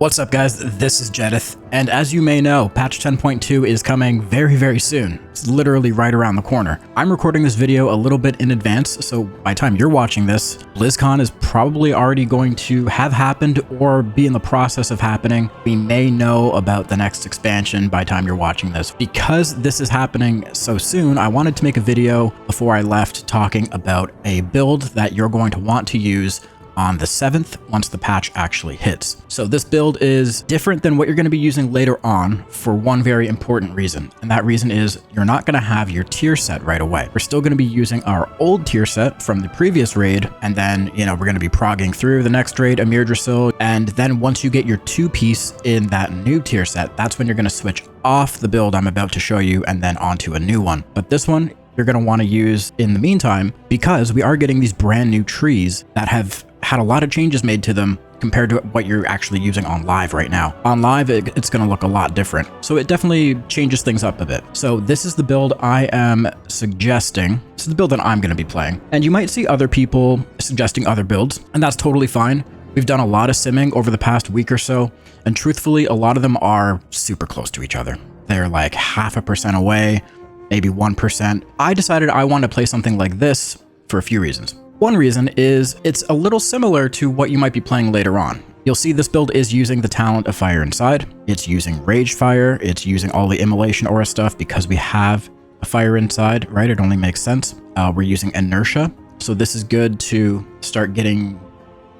What's up guys, this is Jedith, and as you may know, patch 10.2 is coming very soon. It's literally right around the corner. I'm recording this video a little bit in advance, so by the time you're watching this, BlizzCon is probably already going to have happened or be in the process of happening. We may know about the next expansion by the time you're watching this. Because this is happening so soon, I wanted to make a video before I left talking about a build that you're going to want to use on the 7th once the patch actually hits. So this build is different than what you're going to be using later on for one very important reason, and that reason is you're not going to have your tier set right away. We're still going to be using our old tier set from the previous raid, and then we're going to be progging through the next raid, Amir Drasil, and then once you get your 2-piece in that new tier set, that's when you're going to switch off the build I'm about to show you and then onto a new one. But this one you're going to want to use in the meantime, because we are getting these brand new trees that have had a lot of changes made to them compared to what you're actually using on live right now. On live, it's going to look a lot different. So it definitely changes things up a bit. So this is the build I am suggesting. This is the build that I'm going to be playing. And you might see other people suggesting other builds, and that's totally fine. We've done a lot of simming over the past week or so, and truthfully, a lot of them are super close to each other. They're like 0.5% away, maybe 1%. I decided I want to play something like this for a few reasons. One reason is it's a little similar to what you might be playing later on. You'll see this build is using the talent of Fire Inside. It's using Rage Fire. It's using all the Immolation Aura stuff because we have a Fire Inside, right? It only makes sense. We're using Inertia. So this is good to start getting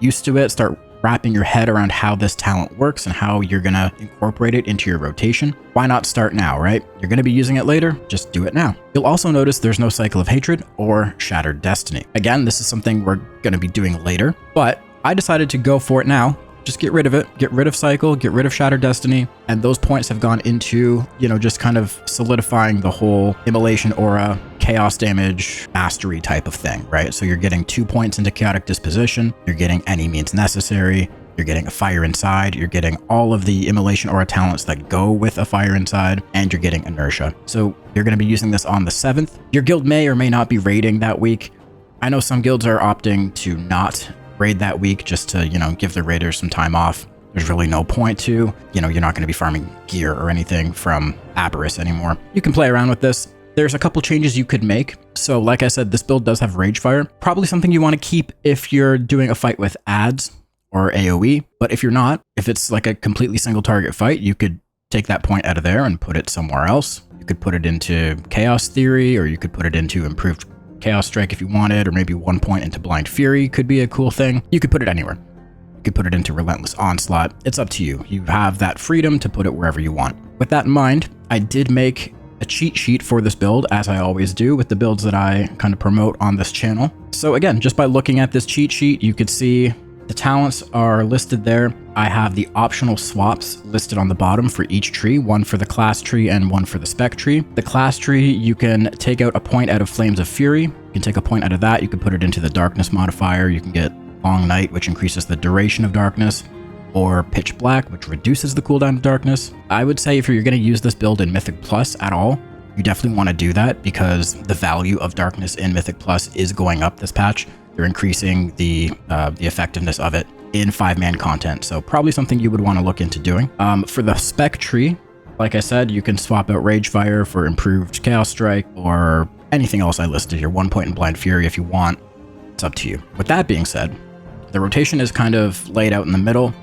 used to it, start wrapping your head around how this talent works and how you're going to incorporate it into your rotation. Why not start now, right? You're going to be using it later, just do it now. You'll also notice there's no Cycle of Hatred or Shattered Destiny. Again, this is something we're going to be doing later, but I decided to go for it now. Just get rid of it, get rid of Cycle, get rid of Shattered Destiny, and those points have gone into, just kind of solidifying the whole Immolation Aura, chaos damage, mastery type of thing, right? So you're getting 2 points into Chaotic Disposition, you're getting Any Means Necessary, you're getting a Fire Inside, you're getting all of the Immolation Aura talents that go with a Fire Inside, and you're getting Inertia. So you're going to be using this on the 7th. Your guild may or may not be raiding that week. I know some guilds are opting to not raid that week just to, give the raiders some time off. There's really no point to, you're not going to be farming gear or anything from Aberrus anymore. You can play around with this. There's a couple changes you could make. So like I said, this build does have Rage Fire. Probably something you want to keep if you're doing a fight with ads or AoE. But if you're not, if it's like a completely single target fight, you could take that point out of there and put it somewhere else. You could put it into Chaos Theory, or you could put it into Improved Chaos Strike if you wanted, or maybe 1 point into Blind Fury could be a cool thing. You could put it anywhere. You could put it into Relentless Onslaught. It's up to you. You have that freedom to put it wherever you want. With that in mind, I did make a cheat sheet for this build, as I always do with the builds that I kind of promote on this channel. So again, just by looking at this cheat sheet, you could see the talents are listed there. I have the optional swaps listed on the bottom for each tree, one for the class tree and one for the spec tree. The class tree, you can take out a point out of Flames of Fury. You can take a point out of that. You can put it into the darkness modifier. You can get Long Night, which increases the duration of darkness, or Pitch Black, which reduces the cooldown of darkness. I would say if you're going to use this build in Mythic Plus at all, you definitely want to do that because the value of darkness in Mythic Plus is going up this patch. They're increasing the effectiveness of it in 5-man content. So probably something you would want to look into doing. For the spec tree, like I said, you can swap out Rage Fire for Improved Chaos Strike or anything else I listed here. 1 point in Blind Fury if you want. It's up to you. With that being said, the rotation is kind of laid out in the middle.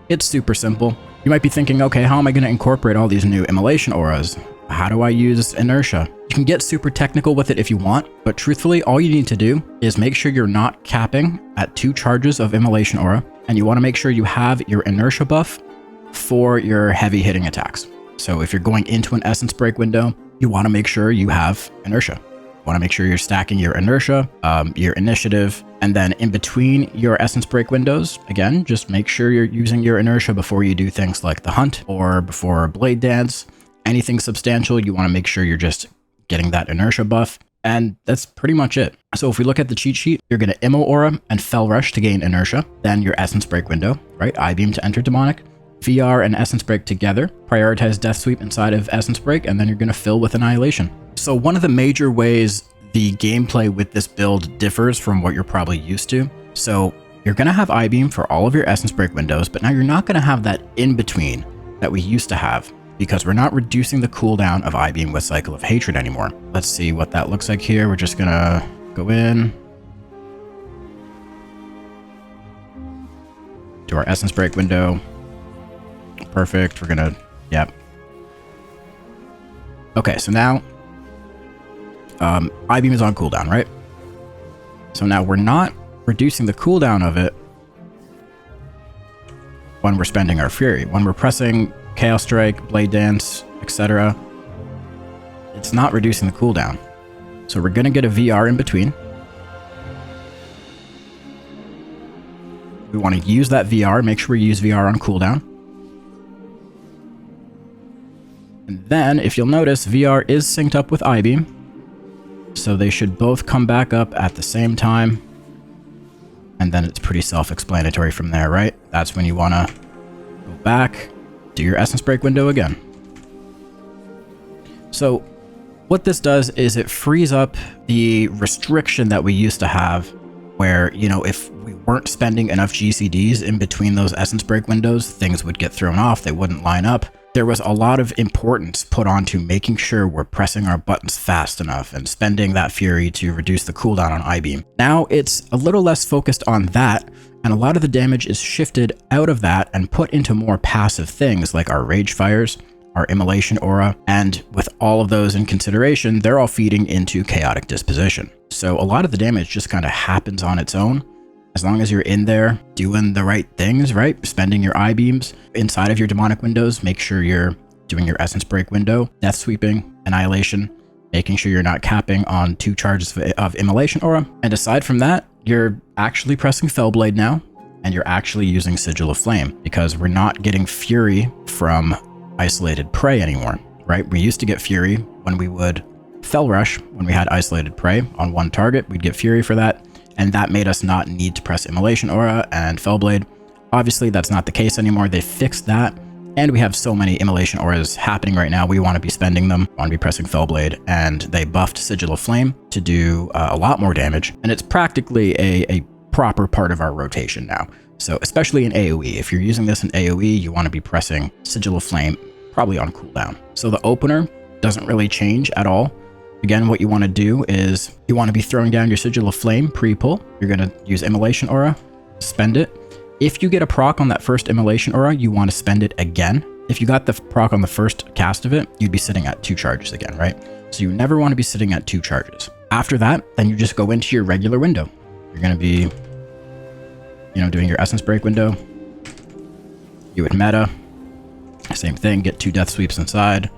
It's super simple. You might be thinking, okay, how am I going to incorporate all these new Immolation Auras? How do I use Inertia? You can get super technical with it if you want, but truthfully, all you need to do is make sure you're not capping at 2 charges of Immolation Aura, and you want to make sure you have your Inertia buff for your heavy hitting attacks. So if you're going into an Essence Break window, you want to make sure you have Inertia. You want to make sure you're stacking your Inertia, your Initiative, and then in between your Essence Break windows, again, just make sure you're using your Inertia before you do things like the Hunt or before Blade Dance. Anything substantial, you want to make sure you're just getting that Inertia buff, and that's pretty much it. So if we look at the cheat sheet, you're going to Immo Aura and Fell Rush to gain Inertia, then your Essence Break window, right? I-Beam to enter Demonic, VR and Essence Break together, prioritize Death Sweep inside of Essence Break, and then you're going to fill with Annihilation. So one of the major ways the gameplay with this build differs from what you're probably used to. So You're going to have I-beam for all of your Essence Break windows, but now you're not going to have that in-between that we used to have because we're not reducing the cooldown of I-beam with Cycle of Hatred anymore. Let's see what that looks like here. We're just going to go in to our Essence Break window. Perfect. We're going to, yep. Okay, so now I-beam is on cooldown, right? So now we're not reducing the cooldown of it when we're spending our Fury. When we're pressing Chaos Strike, Blade Dance, etc., it's not reducing the cooldown. So we're going to get a VR in between. We want to use that VR, make sure we use VR on cooldown. And then, if you'll notice, VR is synced up with I-beam. So they should both come back up at the same time. And then it's pretty self-explanatory from there, right? That's when you want to go back, do your Essence Break window again. So what this does is it frees up the restriction that we used to have where, you know, if we weren't spending enough GCDs in between those Essence Break windows, things would get thrown off, they wouldn't line up. There was a lot of importance put onto making sure we're pressing our buttons fast enough and spending that Fury to reduce the cooldown on I-beam. Now it's a little less focused on that, and a lot of the damage is shifted out of that and put into more passive things like our Rage Fires, our Immolation Aura, and with all of those in consideration, they're all feeding into Chaotic Disposition. So a lot of the damage just kind of happens on its own. As long as you're in there doing the right things, right? Spending your I-beams inside of your demonic windows, make sure you're doing your Essence Break window, Death Sweeping, Annihilation, making sure you're not capping on 2 charges of Immolation Aura. And aside from that, you're actually pressing Fellblade now, and you're actually using Sigil of Flame because we're not getting Fury from Isolated Prey anymore, right? We used to get Fury when we would Fell Rush, when we had Isolated Prey on one target, we'd get Fury for that. And that made us not need to press Immolation Aura and Fellblade. Obviously, that's not the case anymore. They fixed that, and we have so many Immolation Auras happening right now. We want to be spending them, want to be pressing Fellblade, and they buffed Sigil of Flame to do a lot more damage, and it's practically a proper part of our rotation now. So especially in AoE, if you're using this in AoE, you want to be pressing Sigil of Flame probably on cooldown. So the opener doesn't really change at all. Again, what you want to do is you want to be throwing down your Sigil of Flame pre-pull. You're going to use Immolation Aura, spend it. If you get a proc on that first Immolation Aura, you want to spend it again. If you got the proc on the first cast of it, you'd be sitting at 2 charges again, right? So you never want to be sitting at 2 charges. After that, then you just go into your regular window. You're going to be, you know, doing your Essence Break window. You would meta. Same thing, get 2 Death Sweeps inside.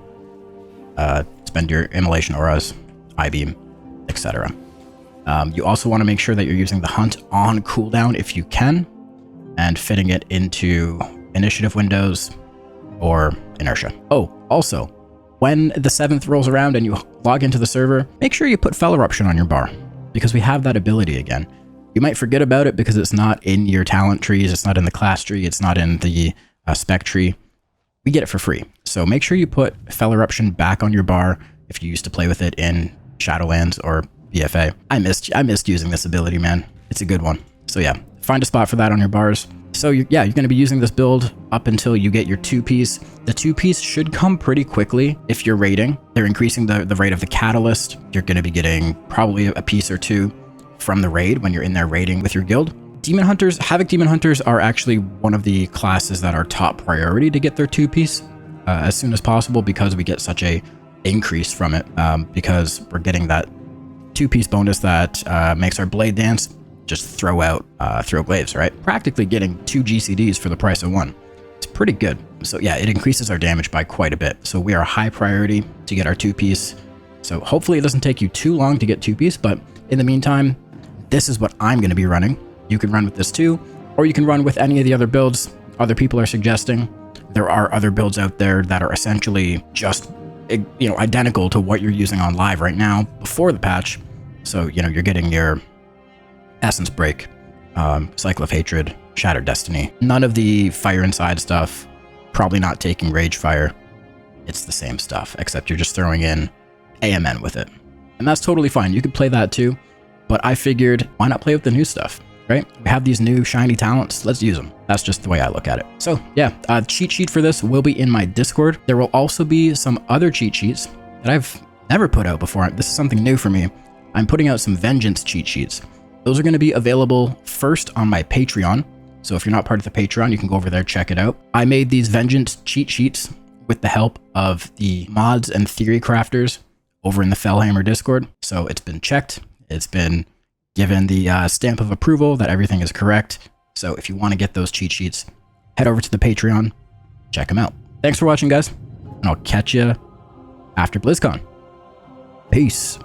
Spend your Immolation Auras, I-beam, etc. You also want to make sure that you're using the Hunt on cooldown if you can, and fitting it into initiative windows or inertia. Oh, also, when the 7th rolls around and you log into the server, make sure you put Fell Eruption on your bar, because we have that ability again. You might forget about it because it's not in your talent trees, it's not in the class tree, it's not in the spec tree. We get it for free. So make sure you put Fell Eruption back on your bar if you used to play with it in Shadowlands or BFA. I missed using this ability, man. It's a good one. So yeah, find a spot for that on your bars. So you're going to be using this build up until you get your 2-piece. The 2-piece should come pretty quickly if you're raiding. They're increasing the rate of the Catalyst. You're going to be getting probably a piece or 2 from the raid when you're in there raiding with your guild. Demon Hunters, Havoc Demon Hunters are actually one of the classes that are top priority to get their 2-piece as soon as possible because we get such a increase from it because we're getting that 2-piece bonus that makes our Blade Dance just throw glaives, right? Practically getting 2 GCDs for the price of 1. It's pretty good. So yeah, it increases our damage by quite a bit. So we are high priority to get our 2-piece. So hopefully it doesn't take you too long to get 2-piece, but in the meantime, this is what I'm going to be running. You can run with this too, or you can run with any of the other builds other people are suggesting. There are other builds out there that are essentially just, you know, identical to what you're using on live right now before the patch. So, you know, you're getting your Essence Break, Cycle of Hatred, Shattered Destiny. None of the Fire Inside stuff, probably not taking Rage Fire. It's the same stuff, except you're just throwing in AMN with it. And that's totally fine. You could play that too, but I figured, why not play with the new stuff? right? We have these new shiny talents. Let's use them. That's just the way I look at it. So yeah, cheat sheet for this will be in my Discord. There will also be some other cheat sheets that I've never put out before. This is something new for me. I'm putting out some vengeance cheat sheets. Those are going to be available first on my Patreon. So if you're not part of the Patreon, you can go over there, check it out. I made these vengeance cheat sheets with the help of the mods and theory crafters over in the Fellhammer Discord. So it's been checked. It's been given the stamp of approval that everything is correct. So if you want to get those cheat sheets, head over to the Patreon, check them out. Thanks for watching, guys, and I'll catch you after BlizzCon. Peace.